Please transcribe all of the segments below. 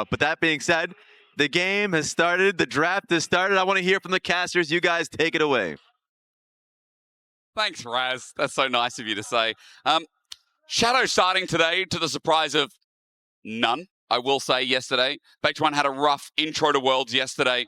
But that being said, the game has started. The draft has started. I want to hear from the casters. You guys take it away. Thanks, Raz. That's so nice of you to say. Shadow starting today to the surprise of none, I will say, yesterday. Vector One had a rough intro to Worlds yesterday,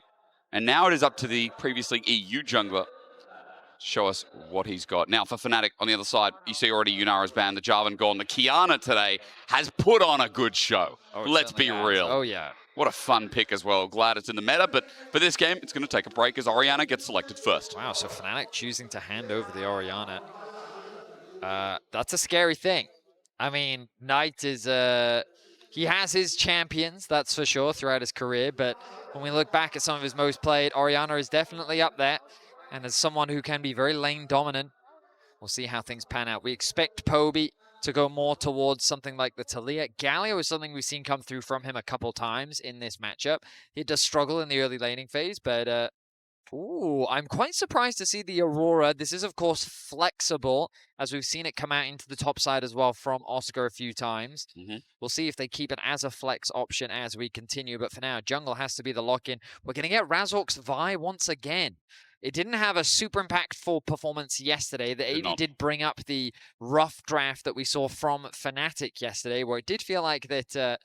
and now it is up to the previously EU jungler to show us what he's got. Now for Fnatic on the other side, you see already Yunara's banned, the Jarvan gone. The Kiana today has put on a good show. Let's be real. Oh, yeah. What a fun pick as well. Glad it's in the meta, but for this game, it's going to take a break as Orianna gets selected first. Wow, so Fnatic choosing to hand over the Orianna. That's a scary thing. I mean, Knight is, he has his champions, that's for sure, throughout his career, but when we look back at some of his most played, Orianna is definitely up there, and as someone who can be very lane dominant, we'll see how things pan out. We expect Poby to go more towards something like the Talia. Galio is something we've seen come through from him a couple times in this matchup. He does struggle in the early laning phase, but ooh, I'm quite surprised to see the Aurora. This is, of course, flexible, as we've seen it come out into the top side as well from Oscar a few times. We'll see if they keep it as a flex option as we continue, but for now, jungle has to be the lock-in. We're going to get Razork's Vi once again. It didn't have a super impactful performance yesterday. The AD did bring up the rough draft that we saw from Fnatic yesterday, where it did feel like that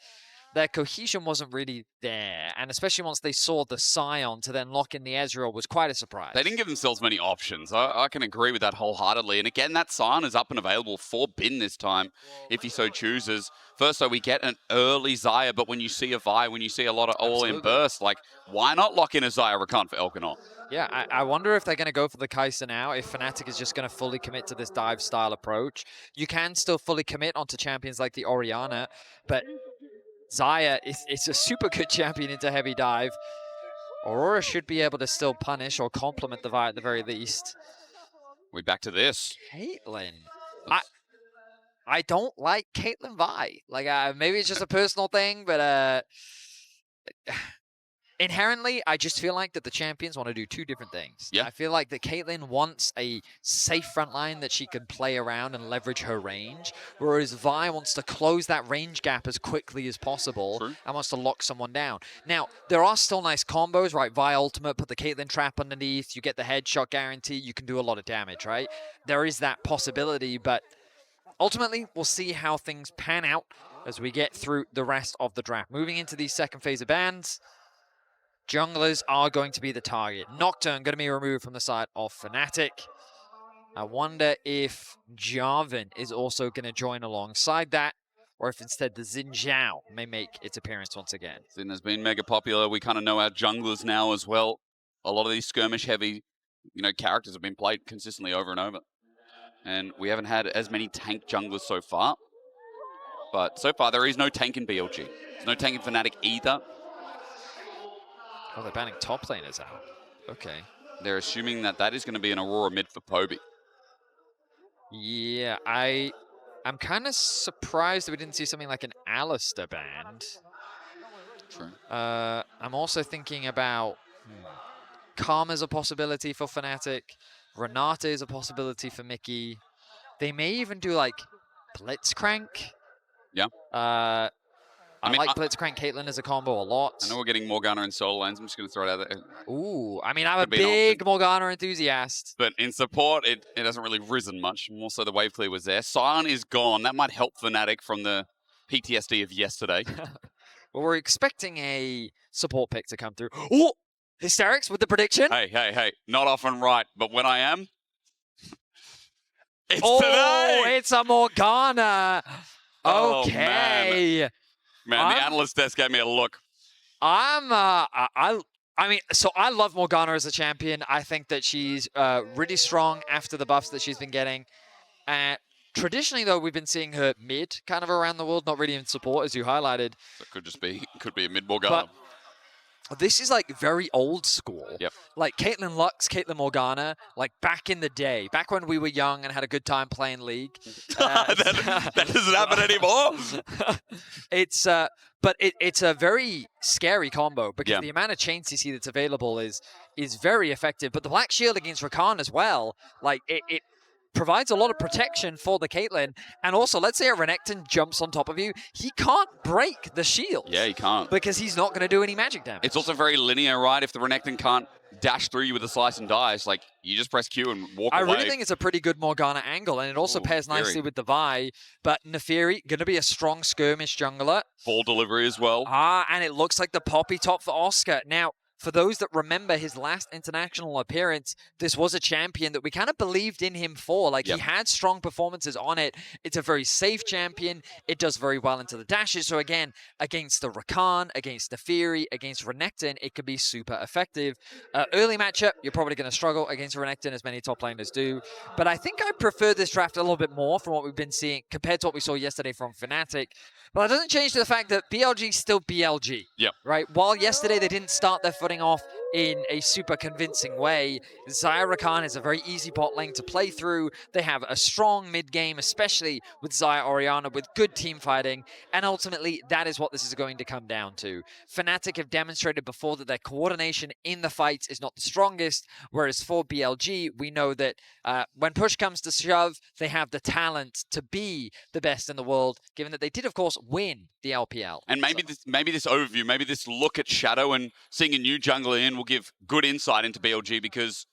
their cohesion wasn't really there. And especially once they saw the Scion to then lock in the Ezreal was quite a surprise. They didn't give themselves many options. I can agree with that wholeheartedly. And again, that Scion is up and available for Bin this time, if he so chooses. First, though, we get an early Xayah, but when you see a Vi, when you see a lot of all-in burst, like, why not lock in a Xayah Rakan for Elkanah? Yeah, I wonder if they're going to go for the Kai'Sa now, if Fnatic is just going to fully commit to this dive-style approach. You can still fully commit onto champions like the Orianna, but Xayah is a super good champion into heavy dive. Aurora should be able to still punish or complement the Vi at the very least. We back to this. Caitlyn. I don't like Caitlyn Vi. Like, maybe it's just a personal thing, but inherently, I just feel like that the champions want to do two different things. Yeah. I feel like that Caitlyn wants a safe front line that she can play around and leverage her range, whereas Vi wants to close that range gap as quickly as possible and wants to lock someone down. Now, there are still nice combos, right? Vi ultimate, put the Caitlyn trap underneath, you get the headshot guarantee, you can do a lot of damage, right? There is that possibility, but ultimately, we'll see how things pan out as we get through the rest of the draft. Moving into the second phase of bans, junglers are going to be the target. Nocturne going to be removed from the side of Fnatic. I wonder if Jarvan is also going to join alongside that, or if instead the Xin Zhao may make its appearance once again. Xin has been mega popular. We kind of know our junglers now as well. A lot of these skirmish-heavy, characters have been played consistently over and over. And we haven't had as many tank junglers so far. But so far, there is no tank in BLG. There's no tank in Fnatic either. Oh, they're banning top laners out. Okay. They're assuming that that is going to be an Aurora mid for Poby. Yeah, I'm kind of surprised that we didn't see something like an Alistair banned. True. I'm also thinking about Karma's a possibility for Fnatic. Renata is a possibility for Mickey. They may even do like Blitzcrank. Yeah. I like Blitzcrank Caitlyn as a combo a lot. I know we're getting Morgana in solo lanes. I'm just going to throw it out there. Ooh, I mean, I'm a big Morgana enthusiast. But in support, it hasn't really risen much. More so the wave clear was there. Scion is gone. That might help Fnatic from the PTSD of yesterday. Well, we're expecting a support pick to come through. Oh, Hysterics with the prediction. Hey. Not often right, but when I am, it's today. It's a Morgana. Okay. Man, the analyst desk gave me a look. I mean, so I love Morgana as a champion. I think that she's really strong after the buffs that she's been getting. Traditionally, though, we've been seeing her mid kind of around the world, not really in support, as you highlighted. That could be a mid Morgana. But this is like very old school. Yep. Like Caitlyn Lux, Caitlyn Morgana, like back in the day, back when we were young and had a good time playing League. That doesn't happen anymore. But it's a very scary combo because the amount of chain CC that's available is very effective. But the Black Shield against Rakan as well, like provides a lot of protection for the Caitlyn. And also, let's say a Renekton jumps on top of you, he can't break the shield. Yeah, he can't. Because he's not going to do any magic damage. It's also very linear, right? If the Renekton can't dash through you with a slice and dice, like, you just press Q and walk away. I really think it's a pretty good Morgana angle, and it also pairs nicely with the Vi. But Nefiri, going to be a strong skirmish jungler. Ball delivery as well. And it looks like the Poppy top for Oscar. Now, for those that remember his last international appearance, this was a champion that we kind of believed in him for. Like, he had strong performances on it. It's a very safe champion. It does very well into the dashes. So again, against the Rakan, against the Fury, against Renekton, it could be super effective. Early matchup, you're probably going to struggle against Renekton, as many top laners do. But I think I prefer this draft a little bit more from what we've been seeing compared to what we saw yesterday from Fnatic. But it doesn't change to the fact that BLG is still BLG. Yep. Right? While yesterday they didn't start their footing off in a super convincing way, Xayah Rakan is a very easy bot lane to play through. They have a strong mid game, especially with Xayah Orianna, with good team fighting. And ultimately, that is what this is going to come down to. Fnatic have demonstrated before that their coordination in the fights is not the strongest, whereas for BLG, we know that when push comes to shove, they have the talent to be the best in the world, given that they did, of course, win the LPL. And maybe this overview, maybe this look at Shadow and seeing a new jungler in will give good insight into BLG, because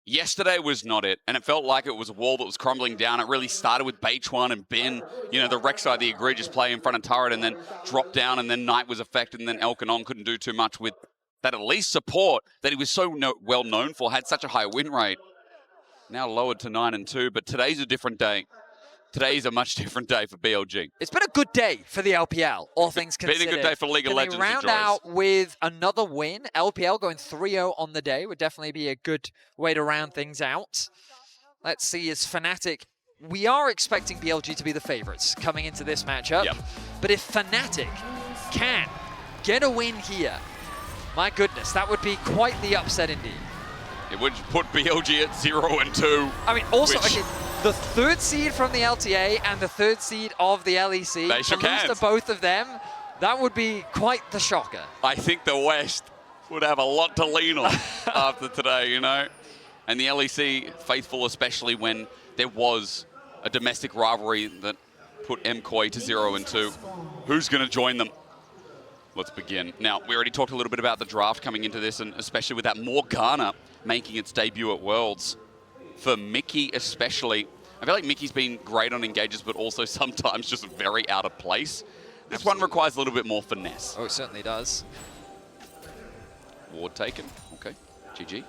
yesterday was not it. And it felt like it was a wall that was crumbling down. It really started with Beitwan and Ben, you know, the Rek'Sai, the egregious play in front of turret, and then dropped down, and then Knight was affected, and then Elkanon couldn't do too much with that at least support that he was so well known for, had such a high win rate. Now lowered to 9-2, but today's a different day. Today's a much different day for BLG. It's been a good day for the LPL, all things considered. Been a good day for League of Legends. They round out with another win. LPL going 3-0 on the day would definitely be a good way to round things out. Let's see, as Fnatic, we are expecting BLG to be the favorites coming into this matchup. Yep. But if Fnatic can get a win here, my goodness, that would be quite the upset indeed. It would put BLG at 0-2. I mean, also, okay, the third seed from the LTA and the third seed of the LEC, They shook to lose hands. to both of them, that would be quite the shocker. I think the West would have a lot to lean on after today, you know? And the LEC faithful, especially when there was a domestic rivalry that put MCOY to 0-2. Who's going to join them? Let's begin. Now, we already talked a little bit about the draft coming into this, and especially with that Morgana making its debut at Worlds. For Mickey especially, I feel like Mickey's been great on engages, but also sometimes just very out of place. This one requires a little bit more finesse. Oh, it certainly does. Ward taken. Okay. GG.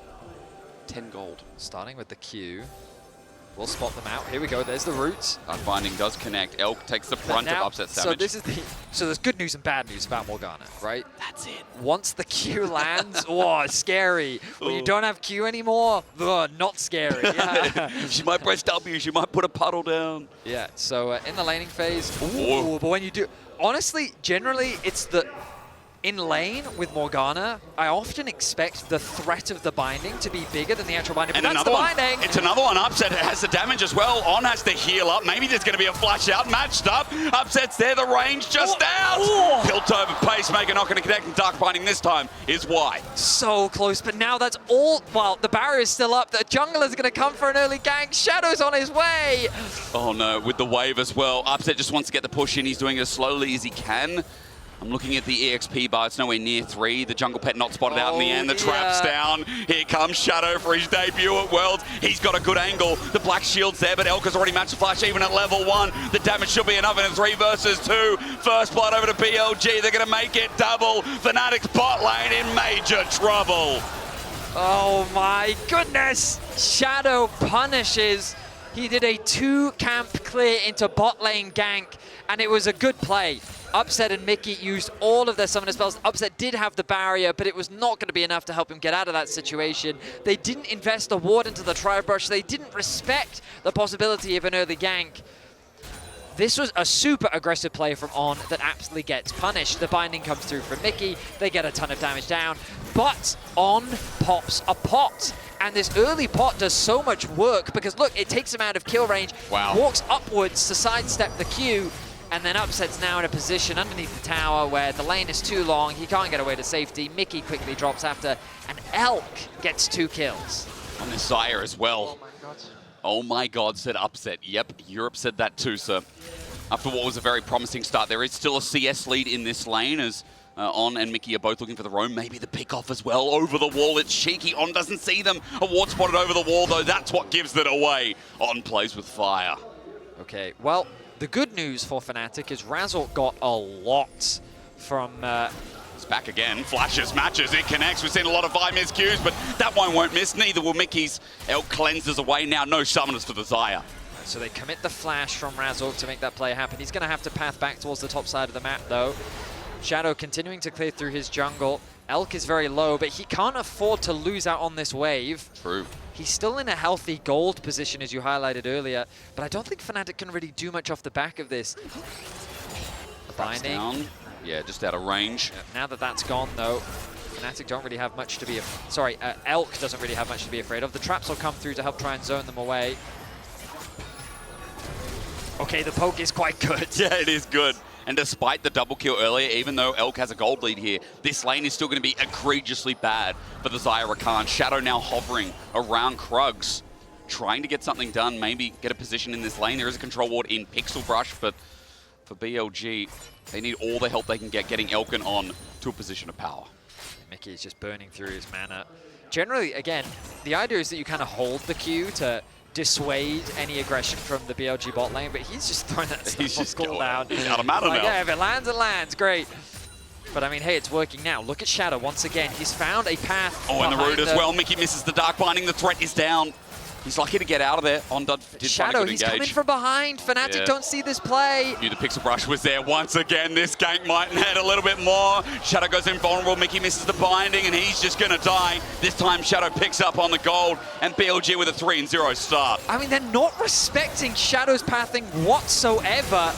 10 gold. Starting with the Q. We'll spot them out. Here we go. There's the roots. Binding does connect. Elk takes the brunt of upset damage. So there's good news and bad news about Morgana, right? That's it. Once the Q lands, oh, scary. When you don't have Q anymore, not scary. Yeah. She might press W. She might put a puddle down. Yeah. So in the laning phase, Ooh. but when you do, honestly, generally it's the in lane with Morgana, I often expect the threat of the binding to be bigger than the actual binding. And but that's another the one. binding. It's another one. Upset has the damage as well. On has to heal up. Maybe there's going to be a flash out. Matched up. Upset's there. The range just out. Tilt over pacemaker, not going to connect. And dark binding this time is why. So close, but now that's all. Well, the barrier is still up. The jungler's going to come for an early gank. Shadow's on his way. Oh no, with the wave as well. Upset just wants to get the push in. He's doing it as slowly as he can. I'm looking at the EXP bar. It's nowhere near 3. The jungle pet not spotted out in the end. The trap's down. Here comes Shadow for his debut at Worlds. He's got a good angle. The black shield's there, but Elka's already matched the flash even at level 1. The damage should be enough in a 3 versus 2. First blood over to BLG. They're going to make it double. Fnatic's bot lane in major trouble. Oh my goodness. Shadow punishes. He did a 2-camp clear into bot lane gank, and it was a good play. Upset and Mickey used all of their summoner spells. Upset did have the barrier, but it was not going to be enough to help him get out of that situation. They didn't invest a ward into the tri-brush. They didn't respect the possibility of an early gank. This was a super aggressive play from On that absolutely gets punished. The binding comes through from Mickey. They get a ton of damage down, but On pops a pot. And this early pot does so much work because, look, it takes him out of kill range, walks upwards to sidestep the Q, and then Upset's now in a position underneath the tower where the lane is too long. He can't get away to safety. Mickey quickly drops after, and Elk gets 2 kills. On this Xayah as well. Oh my God. Oh my God, said upset. Yep, Europe said that too, sir. After what was a very promising start, there is still a CS lead in this lane as On and Mickey are both looking for the roam. Maybe the pick off as well. Over the wall, it's cheeky. On doesn't see them. A ward spotted over the wall, though. That's what gives it away. On plays with fire. Okay, well, the good news for Fnatic is Razork got a lot from... It's back again. Flashes, matches, it connects. We've seen a lot of Vi miscues, but that one won't miss. Neither will Mickey's. Elk cleanses away now. No summoners for the Xayah. So they commit the flash from Razork to make that play happen. He's going to have to path back towards the top side of the map, though. Shadow continuing to clear through his jungle. Elk is very low, but he can't afford to lose out on this wave. True. He's still in a healthy gold position, as you highlighted earlier, but I don't think Fnatic can really do much off the back of this. The binding. Down. Yeah, just out of range. Now that that's gone, though, Fnatic don't really have much to be... Sorry, Elk doesn't really have much to be afraid of. The traps will come through to help try and zone them away. Okay, the poke is quite good. Yeah, it is good. And despite the double kill earlier, even though Elk has a gold lead here, this lane is still going to be egregiously bad for the Xayah Rakan. Shadow now hovering around Krugs, trying to get something done, maybe get a position in this lane. There is a control ward in Pixel Brush, but for BLG, they need all the help they can get getting Elk and On to a position of power. Mickey is just burning through his mana. Generally, again, the idea is that you kind of hold the Q to dissuade any aggression from the BLG bot lane, but he's just throwing that stuff down. He's out of mana now. Yeah, if it lands, it lands. Great. But I mean, hey, it's working now. Look at Shadow once again. He's found a path. Oh, and the root as well. Mickey misses the dark binding. The threat is down. He's lucky to get out of there. On did Shadow, he's coming from behind. Fnatic don't see this play. Knew the Pixel Brush was there once again. This gank might need a little bit more. Shadow goes invulnerable. Mickey misses the binding, and he's just going to die. This time, Shadow picks up on the gold, and BLG with a 3-0 start. I mean, they're not respecting Shadow's pathing whatsoever.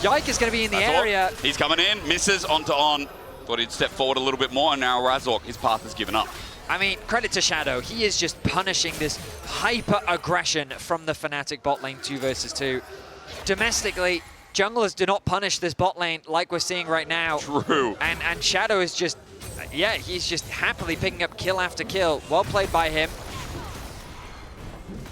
Yike is going to be in the area. He's coming in, misses onto On. Thought he'd step forward a little bit more, and now Razork, his path has given up. I mean, credit to Shadow. He is just punishing this hyper-aggression from the Fnatic bot lane 2 versus 2. Domestically, junglers do not punish this bot lane like we're seeing right now. True. And Shadow is just, yeah, he's just happily picking up kill after kill. Well played by him.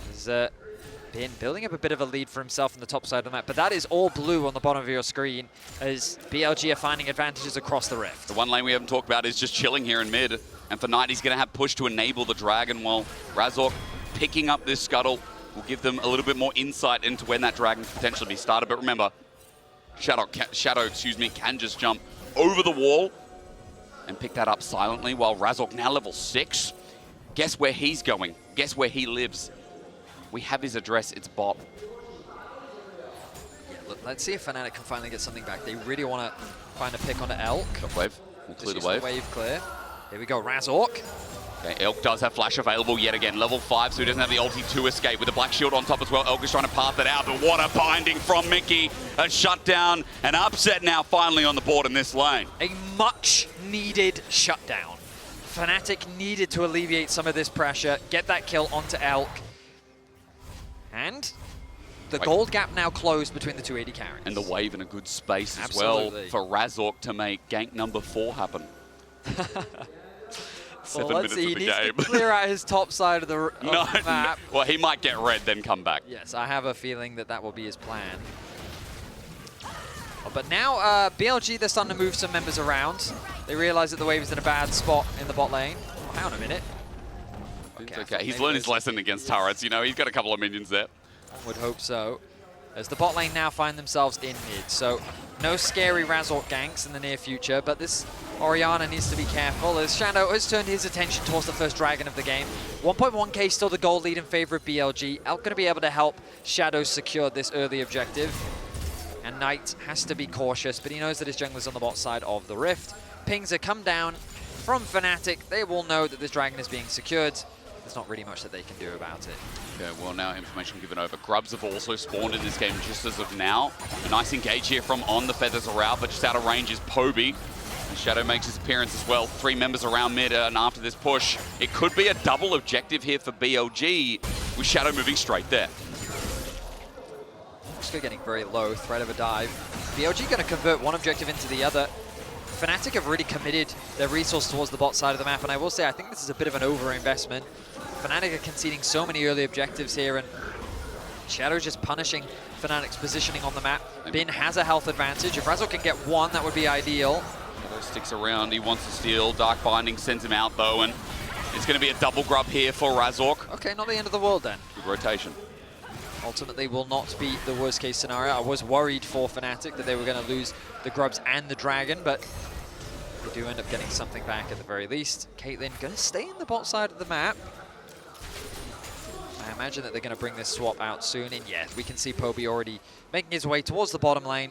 He's been building up a bit of a lead for himself on the top side of the map, but that is all blue on the bottom of your screen as BLG are finding advantages across the rift. The one lane we haven't talked about is just chilling here in mid. And for Knight, he's going to have push to enable the Dragon, while Razork picking up this scuttle will give them a little bit more insight into when that Dragon could potentially be started. But remember, Shadow, can just jump over the wall and pick that up silently, while Razork now level 6. Guess where he's going? Guess where he lives? We have his address, it's bot. Yeah, look, let's see if Fnatic can finally get something back. They really want to find a pick onto Elk. Top wave, we'll clear the wave. Wave clear. Here we go, Razork. Okay, Elk does have flash available yet again. Level 5, so he doesn't have the ulti to escape. With the black shield on top as well, Elk is trying to path it out, but what a binding from Mickey. A shutdown, an upset now finally on the board in this lane. A much needed shutdown. Fnatic needed to alleviate some of this pressure, get that kill onto Elk. And the gold gap now closed between the two AD carries. And the wave in a good space as Absolutely. well for Razork to make gank number 4 happen. 7 minutes see. of the He needs game. to clear out his top side of the map. Well, he might get red, then come back. Yes, I have a feeling that that will be his plan. Oh, but now BLG, they're starting to move some members around. They realize that the wave is in a bad spot in the bot lane. Oh, hang on a minute. Okay, he's learned his lesson against turrets. You know, he's got a couple of minions there. One would hope so. As the bot lane now find themselves in mid. So no scary Razork ganks in the near future, but this Orianna needs to be careful as Shadow has turned his attention towards the first dragon of the game. 1.1k still the goal lead in favor of BLG. Elk going to be able to help Shadow secure this early objective. And Knight has to be cautious, but he knows that his jungler's on the bot side of the rift. Pings have come down from Fnatic. They will know that this dragon is being secured. There's not really much that they can do about it. Okay, well now information given over. Grubs have also spawned in this game just as of now. A nice engage here from On. The feathers are out, but just out of range is Poby. And Shadow makes his appearance as well. 3 members around mid, and after this push, it could be a double objective here for BLG, with Shadow moving straight there. Just getting very low, threat of a dive. BLG going to convert one objective into the other. Fnatic have really committed their resource towards the bot side of the map, and I will say I think this is a bit of an over-investment. Fnatic are conceding so many early objectives here, and Shadow's just punishing Fnatic's positioning on the map. Bin has a health advantage. If Razork can get one, that would be ideal. Shadow sticks around, he wants to steal. Dark Binding sends him out though, and it's going to be a double grub here for Razork. Okay, not the end of the world then. Good rotation. Ultimately will not be the worst case scenario. I was worried for Fnatic that they were going to lose the grubs and the dragon, but they do end up getting something back at the very least. Caitlyn going to stay in the bot side of the map. I imagine that they're going to bring this swap out soon, and yeah, we can see Poby already making his way towards the bottom lane.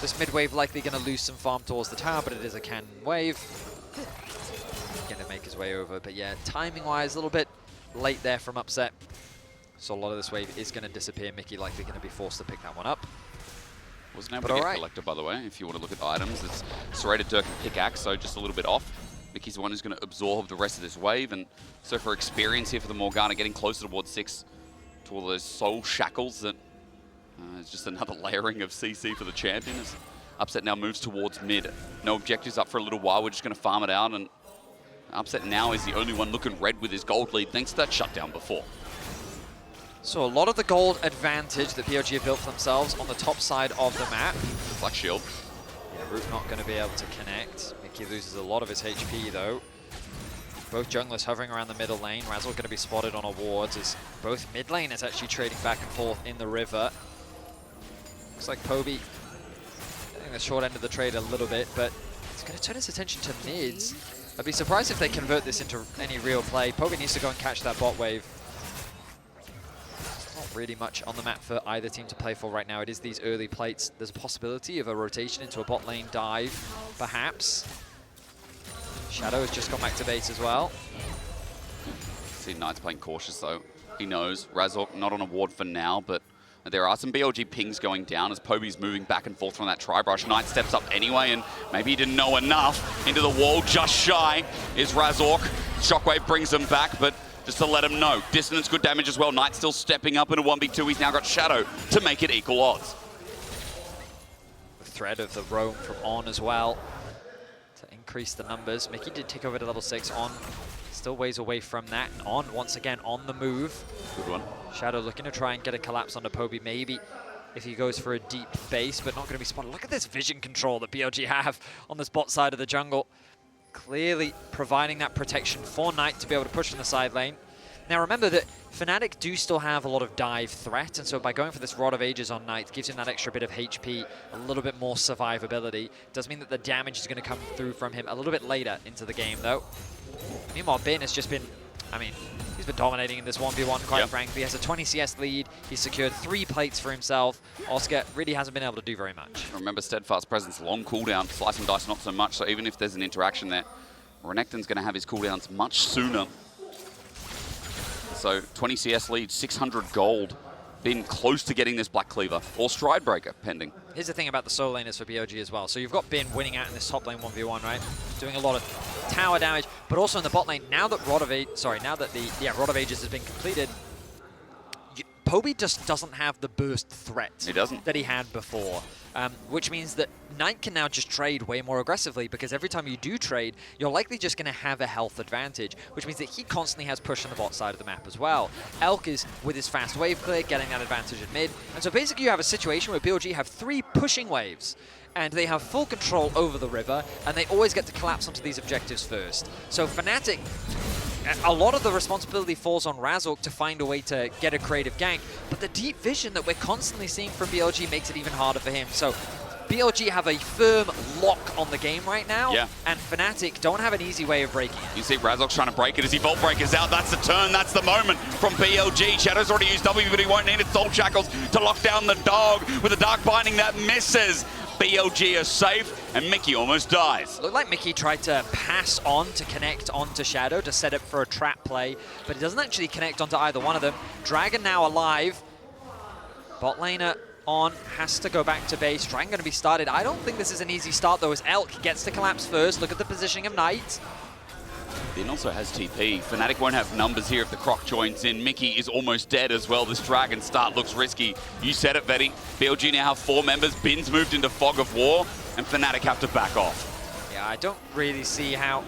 This mid wave likely going to lose some farm towards the tower, but it is a cannon wave. Going to make his way over, but yeah, timing-wise, a little bit late there from Upset. So a lot of this wave is going to disappear. Mickey likely going to be forced to pick that one up. Wasn't able to get collected, by the way. If you want to look at the items, it's Serrated Dirk and Pickaxe, so just a little bit off. Mickey's the one who's going to absorb the rest of this wave, and so for experience here for the Morgana, getting closer towards 6 to all those soul shackles, that is just another layering of CC for the champion. As Upset now moves towards mid. No objectives up for a little while, we're just going to farm it out, and Upset now is the only one looking red with his gold lead, thanks to that shutdown before. So a lot of the gold advantage that BLG have built for themselves on the top side of the map. Black Shield. Yeah, Root not going to be able to connect. Mickey loses a lot of his HP though. Both junglers hovering around the middle lane. Razzle going to be spotted on a wards as both mid lane is actually trading back and forth in the river. Looks like Poby getting the short end of the trade a little bit, but he's going to turn his attention to mids. I'd be surprised if they convert this into any real play. Poby needs to go and catch that bot wave. Not really much on the map for either team to play for right now. It is these early plates. There's a possibility of a rotation into a bot lane dive, perhaps. Shadow has just gone back to base as well. See Knight's playing cautious though. He knows. Razork not on a ward for now, but there are some BLG pings going down as Poby's moving back and forth from that tri-brush. Knight steps up anyway, and maybe he didn't know enough. Into the wall, just shy is Razork. Shockwave brings him back, but just to let him know. Dissonance, good damage as well. Knight still stepping up into 1v2. He's now got Shadow to make it equal odds. The threat of the roam from On as well to increase the numbers. Mickey did take over to level 6. On still ways away from that. And On once again on the move. Good one. Shadow looking to try and get a collapse onto Poby, maybe if he goes for a deep base, but not going to be spotted. Look at this vision control that BLG have on this bot side of the jungle. Clearly providing that protection for Knight to be able to push in the side lane. Now remember that Fnatic do still have a lot of dive threat, and so by going for this Rod of Ages on Knight, gives him that extra bit of HP, a little bit more survivability. Does mean that the damage is going to come through from him a little bit later into the game though. Meanwhile, Bin has just been, I mean, he's been dominating in this 1v1, quite frankly. He has a 20 CS lead. He's secured 3 plates for himself. Oscar really hasn't been able to do very much. Remember, Steadfast Presence, long cooldown. Slice and Dice, not so much. So even if there's an interaction there, Renekton's going to have his cooldowns much sooner. So 20 CS lead, 600 gold. Been close to getting this Black Cleaver or Stride Breaker pending. Here's the thing about the solo laners for BLG as well. So you've got Bin winning out in this top lane 1v1, right? Doing a lot of tower damage, but also in the bot lane. Now that Rod of Ages has been completed, Poby just doesn't have the burst threat that he had before, which means that Knight can now just trade way more aggressively, because every time you do trade, you're likely just going to have a health advantage, which means that he constantly has push on the bot side of the map as well. Elk is, with his fast wave clear, getting that advantage at mid, and so basically you have a situation where BLG have 3 pushing waves, and they have full control over the river, and they always get to collapse onto these objectives first. So Fnatic, a lot of the responsibility falls on Razork to find a way to get a creative gank, but the deep vision that we're constantly seeing from BLG makes it even harder for him. So BLG have a firm lock on the game right now, and Fnatic don't have an easy way of breaking it. You see Razork's trying to break it as he Vault Breakers out. That's the turn, that's the moment from BLG. Shadow's already used W, but he won't need its Soul Shackles to lock down the dog with a Dark Binding that misses. BLG are safe, and Mickey almost dies. Looked like Mickey tried to pass on to connect onto Shadow to set up for a trap play, but he doesn't actually connect onto either one of them. Dragon now alive. Bot laner On has to go back to base. Dragon going to be started. I don't think this is an easy start though, as Elk gets to collapse first. Look at the positioning of Knight. Bin also has TP. Fnatic won't have numbers here if the Croc joins in. Mickey is almost dead as well. This Dragon start looks risky. You said it, Vetty. BLG now have 4 members. Bin's moved into Fog of War, and Fnatic have to back off. Yeah, I don't really see how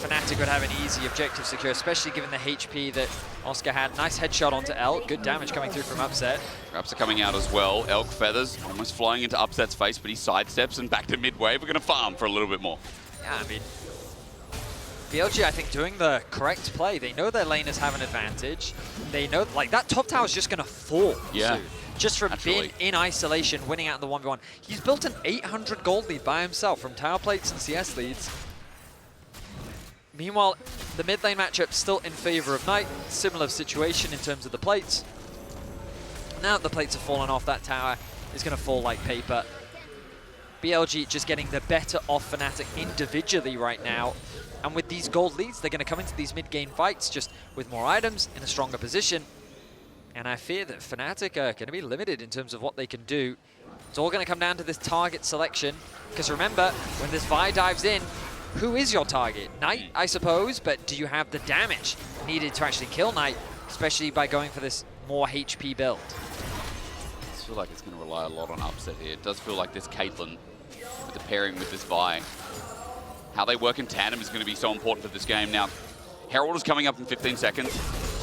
Fnatic would have an easy objective secure, especially given the HP that Oscar had. Nice headshot onto Elk. Good damage coming through from Upset. Traps are coming out as well. Elk feathers almost flying into Upset's face, but he sidesteps and back to mid-wave. We're going to farm for a little bit more. Yeah, I mean, BLG, I think, doing the correct play. They know their laners have an advantage. They know, like, that top tower is just going to fall soon. Just from being in isolation, winning out in the 1v1. He's built an 800 gold lead by himself from tower plates and CS leads. Meanwhile, the mid lane matchup still in favor of Knight. Similar situation in terms of the plates. Now that the plates have fallen off, that tower is going to fall like paper. BLG just getting the better of Fnatic individually right now. And with these gold leads, they're going to come into these mid-game fights just with more items in a stronger position. And I fear that Fnatic are going to be limited in terms of what they can do. It's all going to come down to this target selection. Because remember, when this Vi dives in, who is your target? Knight, I suppose, but do you have the damage needed to actually kill Knight, especially by going for this more HP build? I feel like it's going to rely a lot on Upset here. It does feel like this Caitlyn, with the pairing with this Vi, how they work in tandem is going to be so important for this game. Now, Herald is coming up in 15 seconds.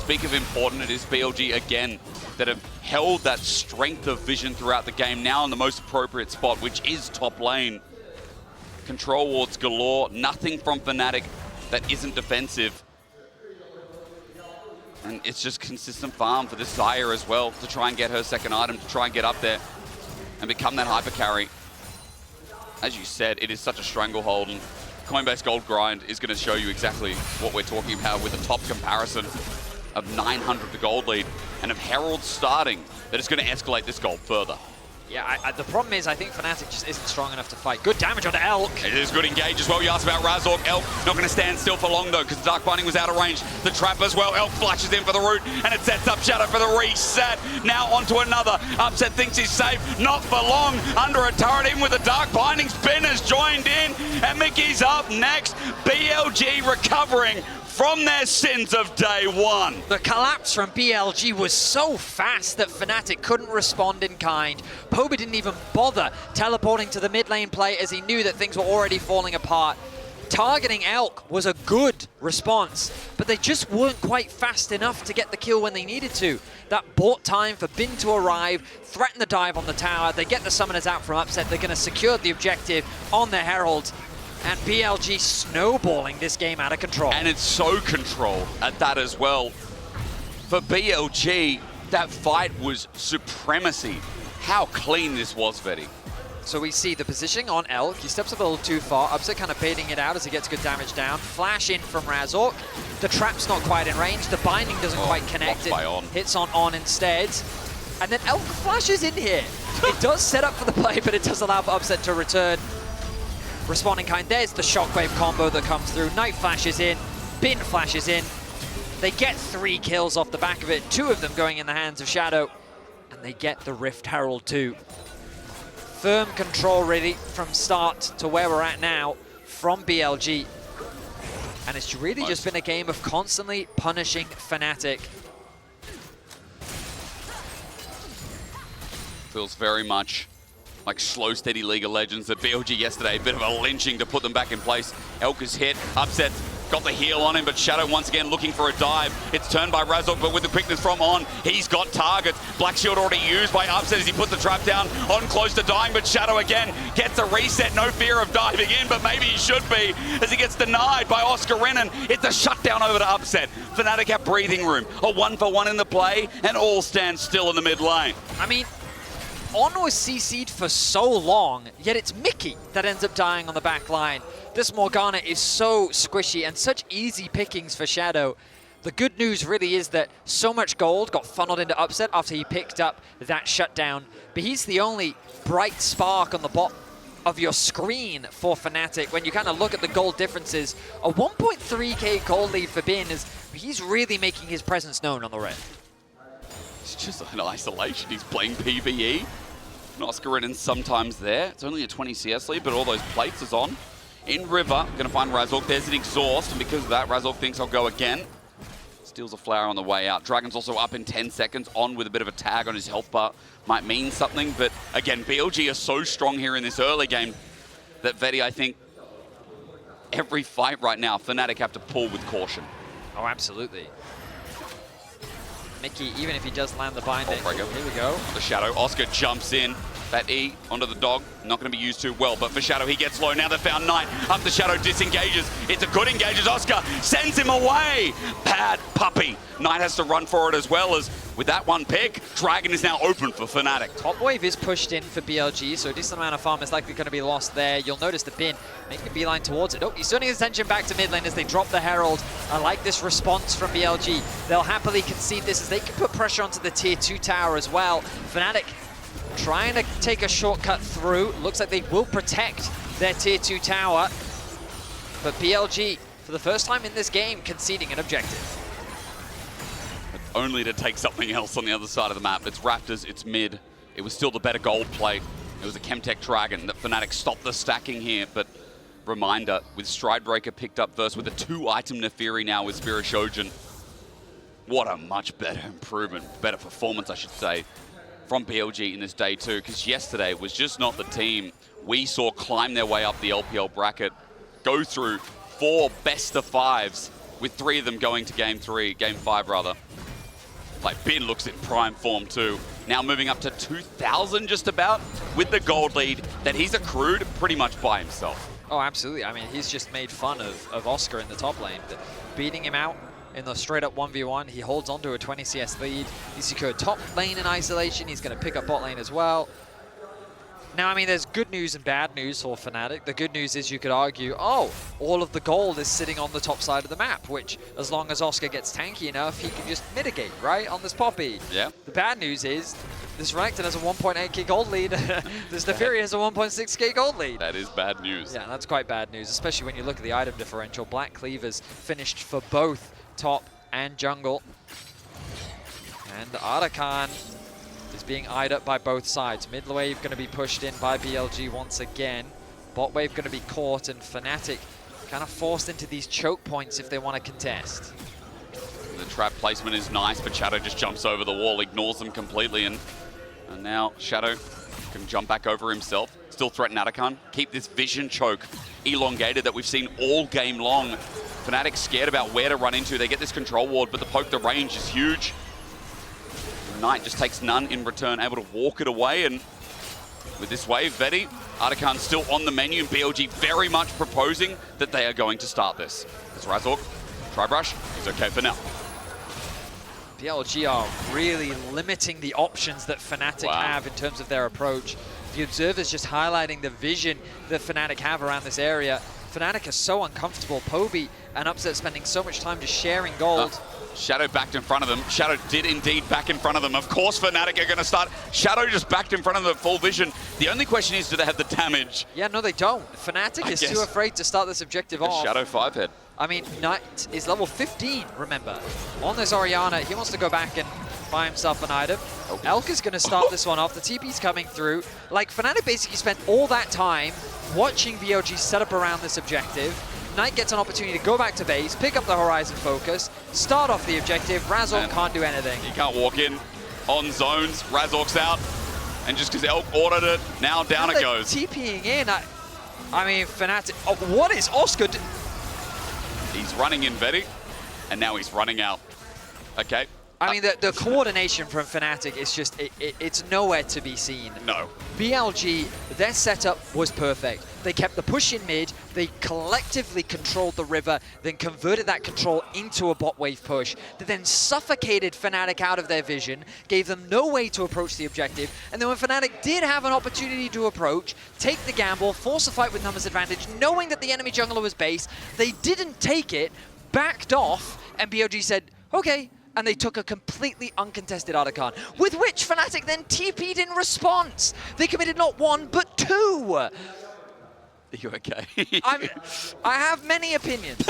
Speak of important, it is BLG again that have held that strength of vision throughout the game, now in the most appropriate spot, which is top lane. Control wards galore, nothing from Fnatic that isn't defensive. And it's just consistent farm for this Xayah as well to try and get her second item, to try and get up there and become that hyper carry. As you said, it is such a stranglehold, and Coinbase Gold Grind is going to show you exactly what we're talking about with a top comparison of 900 to gold lead, and of Herald starting, that is going to escalate this gold further. Yeah, the problem is I think Fnatic just isn't strong enough to fight. Good damage onto Elk. It is good engage as well. You asked about Razork. Elk not going to stand still for long though, because Dark Binding was out of range. The trap as well. Elk flashes in for the root, and it sets up Shadow for the reset. Now onto another. Upset thinks he's safe. Not for long. Under a turret, even with the Dark Binding. Spin has joined in, and Mickey's up next. BLG recovering from their sins of day one. The collapse from BLG was so fast that Fnatic couldn't respond in kind. Poby didn't even bother teleporting to the mid lane play as he knew that things were already falling apart. Targeting Elk was a good response, but they just weren't quite fast enough to get the kill when they needed to. That bought time for Bin to arrive, threaten the dive on the tower. They get the summoners out from Upset. They're going to secure the objective on the Herald. And BLG snowballing this game out of control. And it's so controlled at that as well. For BLG, that fight was supremacy. How clean this was, Vetty. So we see the positioning on Elk. He steps up a little too far. Upset kind of baiting it out as he gets good damage down. Flash in from Razork. The trap's not quite in range. The binding doesn't quite connect. It hits on instead. And then Elk flashes in here. It does set up for the play, but it does allow for Upset to return. Responding kind, there's the shockwave combo that comes through. Knight flashes in, Bin flashes in. They get 3 kills off the back of it, 2 of them going in the hands of Shadow, and they get the Rift Herald too. Firm control really from start to where we're at now from BLG. And it's really just been a game of constantly punishing Fnatic. Feels very much like slow, steady League of Legends. At BLG yesterday, a bit of a lynching to put them back in place. Elk is hit, Upset got the heal on him, but Shadow once again looking for a dive. It's turned by Razork, but with the quickness from On, he's got targets. Black Shield already used by Upset as he put the trap down. On close to dying, but Shadow again gets a reset. No fear of diving in, but maybe he should be, as he gets denied by Oscar Renan. It's a shutdown over to Upset. Fnatic have breathing room. A 1-for-1 in the play, and all stand still in the mid lane. I mean, On was CC'd for so long, yet it's Mickey that ends up dying on the back line. This Morgana is so squishy and such easy pickings for Shadow. The good news really is that so much gold got funneled into Upset after he picked up that shutdown, but he's the only bright spark on the bottom of your screen for Fnatic. When you kind of look at the gold differences, a 1.3k gold lead for Bin is, he's really making his presence known on the red. It's just an isolation. He's playing PvE. And Oscar Renan sometimes there. It's only a 20 CS lead, but all those plates is on. In River, going to find Razork. There's an exhaust, and because of that, Razork thinks I'll go again. Steals a flower on the way out. Dragon's also up in 10 seconds, On with a bit of a tag on his health bar. Might mean something, but again, BLG are so strong here in this early game that Vetty, I think, every fight right now, Fnatic have to pull with caution. Oh, absolutely. Mickey, even if he does land the binding, here we go. The Shadow, Oscar jumps in. That E onto the dog, not going to be used too well, but for Shadow, he gets low. Now they found Knight. Up the Shadow, disengages. It's a good engage as Oscar sends him away. Bad puppy. Knight has to run for it as well as with that one pick, Dragon is now open for Fnatic. Top wave is pushed in for BLG, so a decent amount of farm is likely going to be lost there. You'll notice the Bin making a beeline towards it. Oh, he's turning his attention back to mid lane as they drop the Herald. I like this response from BLG. They'll happily concede this as they can put pressure onto the tier 2 tower as well. Fnatic trying to take a shortcut through. Looks like they will protect their tier 2 tower. But BLG, for the first time in this game, conceding an objective. Only to take something else on the other side of the map. It's Raptors, it's mid. It was still the better gold play. It was a Chemtech Dragon that Fnatic stopped the stacking here, but reminder, with Stridebreaker picked up first with a 2-item Nefiri now with Spirit Shojin. What a much better improvement, better performance, I should say, from BLG in this day 2, because yesterday was just not the team we saw climb their way up the LPL bracket, go through 4 best-of-5s, with 3 of them going to game 5 rather. Like, Bin looks in prime form too. Now moving up to 2,000 just about, with the gold lead that he's accrued pretty much by himself. Oh, absolutely. I mean, he's just made fun of Oscar in the top lane, but beating him out in the straight-up 1v1. He holds on to a 20 CS lead. He secured top lane in isolation. He's going to pick up bot lane as well. Now, I mean, there's good news and bad news for Fnatic. The good news is you could argue, oh, all of the gold is sitting on the top side of the map, which, as long as Oscar gets tanky enough, he can just mitigate, right, on this Poppy. Yeah. The bad news is this Renekton has a 1.8k gold lead. This Nefiri has a 1.6k gold lead. That is bad news. Yeah, that's quite bad news, especially when you look at the item differential. Black Cleavers finished for both top and jungle. And Ardakan is being eyed up by both sides. Mid wave going to be pushed in by BLG once again. Bot wave going to be caught, and Fnatic kind of forced into these choke points if they want to contest. The trap placement is nice, but Shadow just jumps over the wall, ignores them completely, and now Shadow can jump back over himself. Still threaten Ardakan. Keep this vision choke elongated that we've seen all game long. Fnatic scared about where to run into. They get this control ward, but the poke, the range is huge. Knight just takes none in return, able to walk it away, and with this wave, Vedi, Ardakan still on the menu, and BLG very much proposing that they are going to start this. It's Razork, try brush, he's okay for now. BLG are really limiting the options that Fnatic have in terms of their approach. The Observer's just highlighting the vision that Fnatic have around this area. Fnatic are so uncomfortable. Poby and Upset spending so much time just sharing gold. Shadow backed in front of them. Shadow did indeed back in front of them. Of course Fnatic are going to start. Shadow just backed in front of the full vision. The only question is, do they have the damage? Yeah, no, they don't. Fnatic is too afraid to start this objective off. Shadow 5-head. I mean, Knight is level 15, remember. On this Orianna, he wants to go back and buy himself an item. Okay. Elk is going to start this one off. The TP's coming through. Like, Fnatic basically spent all that time watching BLG set up around this objective. Knight gets an opportunity to go back to base, pick up the Horizon focus, start off the objective. Razork can't do anything. He can't walk in on zones. Razork's out. And just because Elk ordered it, now down it goes. TPing in. I mean, Fnatic. Oh, what is Oscar doing? He's running in Vedi, and now he's running out. Okay. I mean, the coordination from Fnatic is just, it's nowhere to be seen. No. BLG, their setup was perfect. They kept the push in mid, they collectively controlled the river, then converted that control into a bot wave push, that then suffocated Fnatic out of their vision, gave them no way to approach the objective, and then when Fnatic did have an opportunity to approach, take the gamble, force a fight with numbers advantage, knowing that the enemy jungler was base, they didn't take it, backed off, and BLG said, okay, and they took a completely uncontested Ardakan, with which Fnatic then TP'd in response. They committed not 1, but 2. Are you okay? I have many opinions.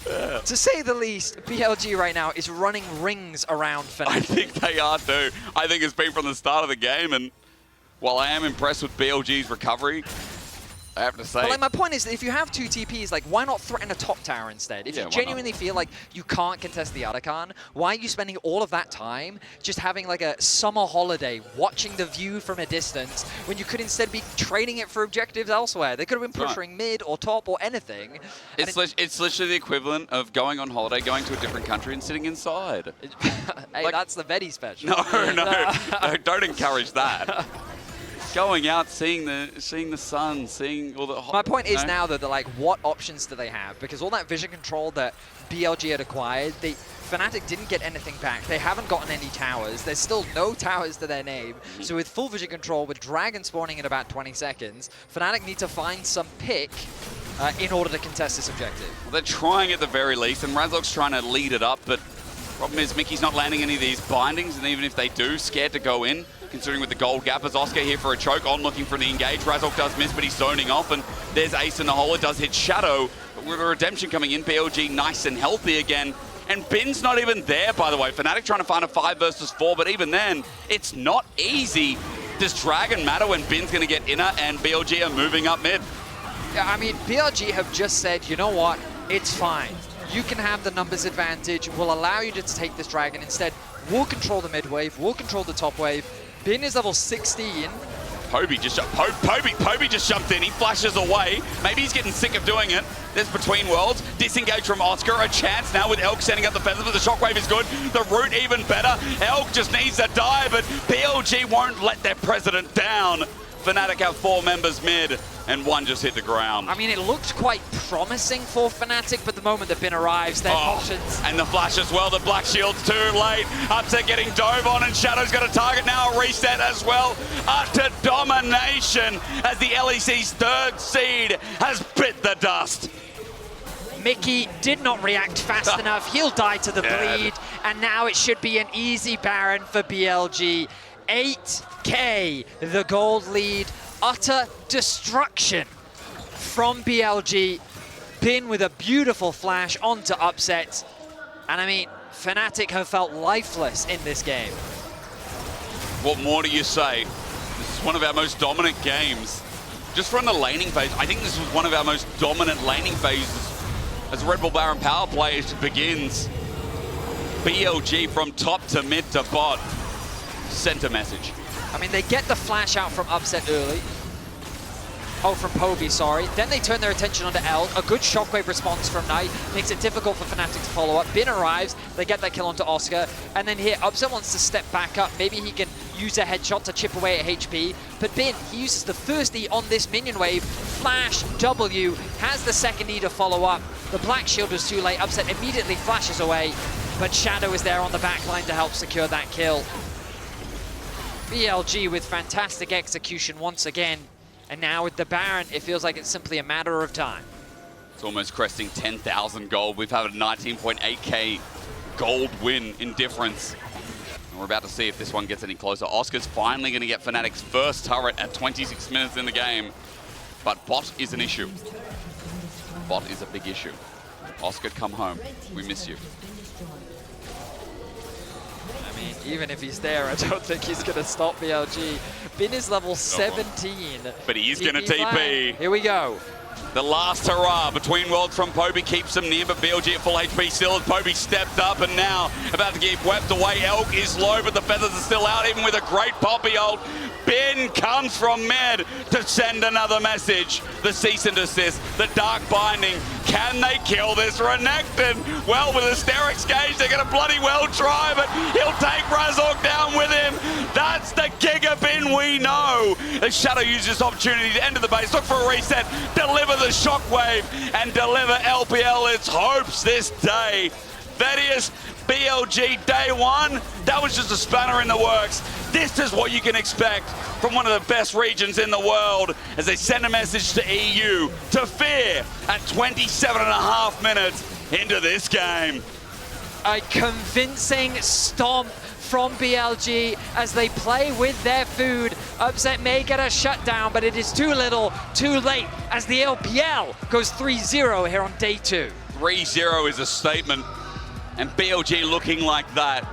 To say the least, BLG right now is running rings around Fnatic. I think they are too. I think it's been from the start of the game, and while I am impressed with BLG's recovery, I have to say. But like, my point is, if you have 2 TPs, like, why not threaten a top tower instead? If Yeah, you why genuinely feel like you can't contest the Arakan, why are you spending all of that time just having like a summer holiday, watching the view from a distance, when you could instead be trading it for objectives elsewhere? They could have been pushing mid or top or anything. It's literally the equivalent of going on holiday, going to a different country and sitting inside. Hey, like, that's the Vedi special. No, don't encourage that. Going out, seeing the sun, seeing all the. My point is now that like, what options do they have? Because all that vision control that BLG had acquired, Fnatic didn't get anything back. They haven't gotten any towers. There's still no towers to their name. So with full vision control, with Dragon spawning in about 20 seconds, Fnatic need to find some pick in order to contest this objective. Well, they're trying at the very least, and Razork's trying to lead it up, but problem is Mickey's not landing any of these bindings, and even if they do, scared to go in, considering with the gold gap. As Oscar here for a choke on, looking for the engage. Razork does miss, but he's zoning off, and there's Ace in the hole. It does hit Shadow, but with a redemption coming in, BLG nice and healthy again. And Bin's not even there, by the way. Fnatic trying to find a 5 versus 4, but even then, it's not easy. Does Dragon matter when Bin's going to get inner and BLG are moving up mid? Yeah, I mean, BLG have just said, you know what, it's fine. You can have the numbers advantage. We'll allow you to take this Dragon. Instead, we'll control the mid wave. We'll control the top wave. Bin is level 16. Poby just jumped in. He flashes away. Maybe he's getting sick of doing it. There's Between Worlds. Disengage from Oscar. A chance now with Elk sending up the feathers, but the shockwave is good. The root even better. Elk just needs to die, but BLG won't let their president down. Fnatic have 4 members mid, and 1 just hit the ground. I mean, it looked quite promising for Fnatic, but the moment that Bin arrives, their options... And the flash as well, the Black Shield's too late. Upset getting dove on, and Shadow's got a target now, a reset as well. Utter domination as the LEC's 3rd seed has bit the dust. Mickey did not react fast enough. He'll die to the bleed, and now it should be an easy Baron for BLG. 8K, the gold lead. Utter destruction from BLG. Bin with a beautiful flash onto Upset. And I mean, Fnatic have felt lifeless in this game. What more do you say? This is one of our most dominant games. Just from the laning phase, I think this was one of our most dominant laning phases as Red Bull Baron power play begins. BLG from top to mid to bot. Sent a message. I mean, they get the flash out from Upset early. Oh, from Poby, sorry. Then they turn their attention onto L. A good shockwave response from Knight makes it difficult for Fnatic to follow up. Bin arrives, they get that kill onto Oscar. And then here, Upset wants to step back up. Maybe he can use a headshot to chip away at HP. But Bin, he uses the first E on this minion wave. Flash, W, has the second E to follow up. The Black Shield was too late. Upset immediately flashes away. But Shadow is there on the back line to help secure that kill. BLG with fantastic execution once again. And now with the Baron, it feels like it's simply a matter of time. It's almost cresting 10,000 gold. We've had a 19.8k gold win in difference. And we're about to see if this one gets any closer. Oscar's finally going to get Fnatic's first turret at 26 minutes in the game. But bot is an issue. Bot is a big issue. Oscar, come home. We miss you. I mean, even if he's there, I don't think he's going to stop BLG. Bin is level 17. But he is going to TP. Here we go. The last hurrah Between Worlds from Poby keeps him near, but BLG at full HP still as Poby stepped up and now about to get wept away. Elk is low, but the feathers are still out, even with a great Poppy ult. Bin comes from mid to send another message. The cease and desist, the dark binding. Can they kill this Renekton? Well, with a Sterix gauge, they're going to bloody well try, but he'll take Razork down with him. That's the Giga Bin we know. As Shadow uses this opportunity to enter the base, look for a reset, deliver the shockwave, and deliver LPL its hopes this day. Thaddeus, BLG day 1, that was just a spanner in the works. This is what you can expect from one of the best regions in the world as they send a message to EU to fear at 27.5 minutes into this game. A convincing stomp from BLG as they play with their food. Upset may get a shutdown, but it is too little, too late as the LPL goes 3-0 here on day 2. 3-0 is a statement, and BLG looking like that